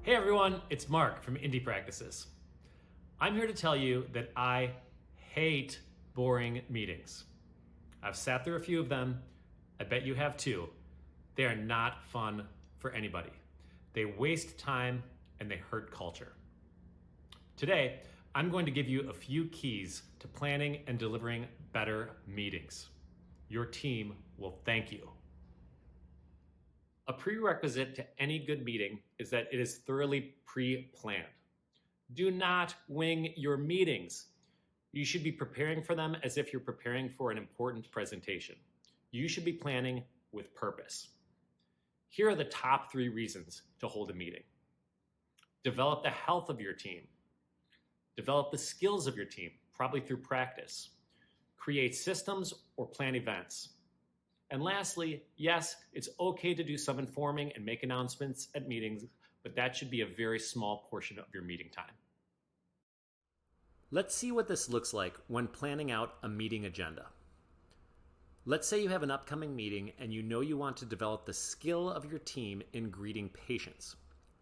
Hey everyone, it's Mark from Indie Practices. I'm here to tell you that I hate boring meetings. I've sat through a few of them. I bet you have too. They are not fun for anybody. They waste time and they hurt culture. Today, I'm going to give you a few keys to planning and delivering better meetings. Your team will thank you. A prerequisite to any good meeting is that it is thoroughly pre-planned. Do not wing your meetings. You should be preparing for them as if you're preparing for an important presentation. You should be planning with purpose. Here are the top 3 reasons to hold a meeting. Develop the health of your team. Develop the skills of your team, probably through practice. Create systems or plan events. And lastly, yes, it's okay to do some informing and make announcements at meetings, but that should be a very small portion of your meeting time. Let's see what this looks like when planning out a meeting agenda. Let's say you have an upcoming meeting and you know you want to develop the skill of your team in greeting patients.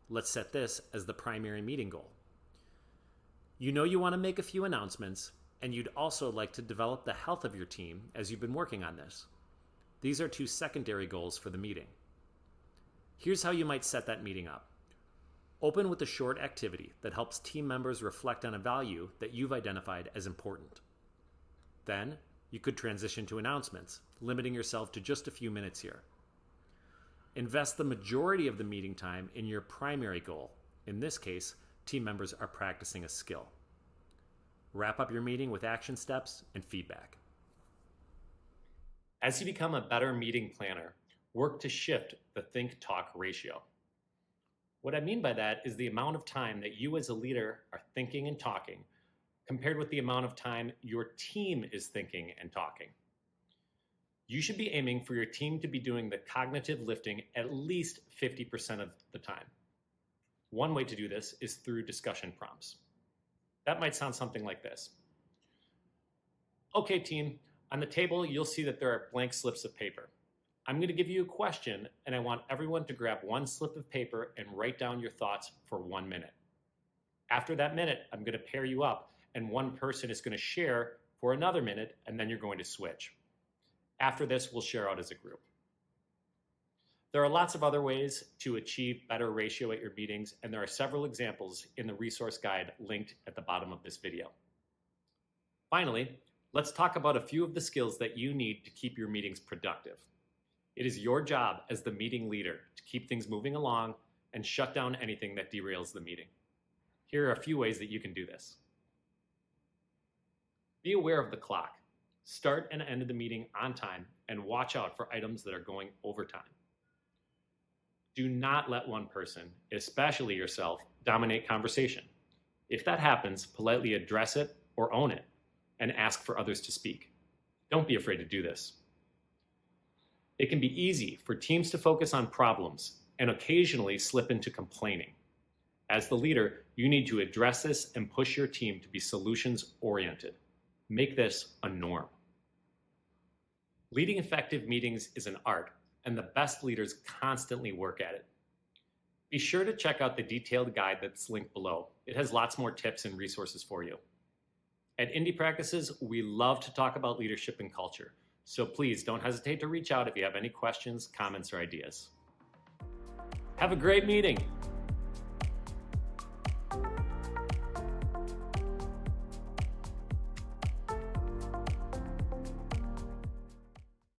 Let's set this as the primary meeting goal. You know you want to make a few announcements, and you'd also like to develop the health of your team as you've been working on this. These are 2 secondary goals for the meeting. Here's how you might set that meeting up. Open with a short activity that helps team members reflect on a value that you've identified as important. Then, you could transition to announcements, limiting yourself to just a few minutes here. Invest the majority of the meeting time in your primary goal. In this case, team members are practicing a skill. Wrap up your meeting with action steps and feedback. As you become a better meeting planner, work to shift the think-talk ratio. What I mean by that is the amount of time that you as a leader are thinking and talking compared with the amount of time your team is thinking and talking. You should be aiming for your team to be doing the cognitive lifting at least 50% of the time. One way to do this is through discussion prompts. That might sound something like this. Okay, team. On the table, you'll see that there are blank slips of paper. I'm going to give you a question, and I want everyone to grab 1 slip of paper and write down your thoughts for 1 minute. After that minute, I'm going to pair you up, and one person is going to share for another minute, and then you're going to switch. After this, we'll share out as a group. There are lots of other ways to achieve better ratio at your meetings, and there are several examples in the resource guide linked at the bottom of this video. Finally, let's talk about a few of the skills that you need to keep your meetings productive. It is your job as the meeting leader to keep things moving along and shut down anything that derails the meeting. Here are a few ways that you can do this. Be aware of the clock. Start and end the meeting on time and watch out for items that are going over time. Do not let one person, especially yourself, dominate conversation. If that happens, politely address it or own it, and ask for others to speak. Don't be afraid to do this. It can be easy for teams to focus on problems and occasionally slip into complaining. As the leader, you need to address this and push your team to be solutions-oriented. Make this a norm. Leading effective meetings is an art, and the best leaders constantly work at it. Be sure to check out the detailed guide that's linked below. It has lots more tips and resources for you. At Indie Practices, we love to talk about leadership and culture, so please don't hesitate to reach out if you have any questions, comments, or ideas. Have a great meeting.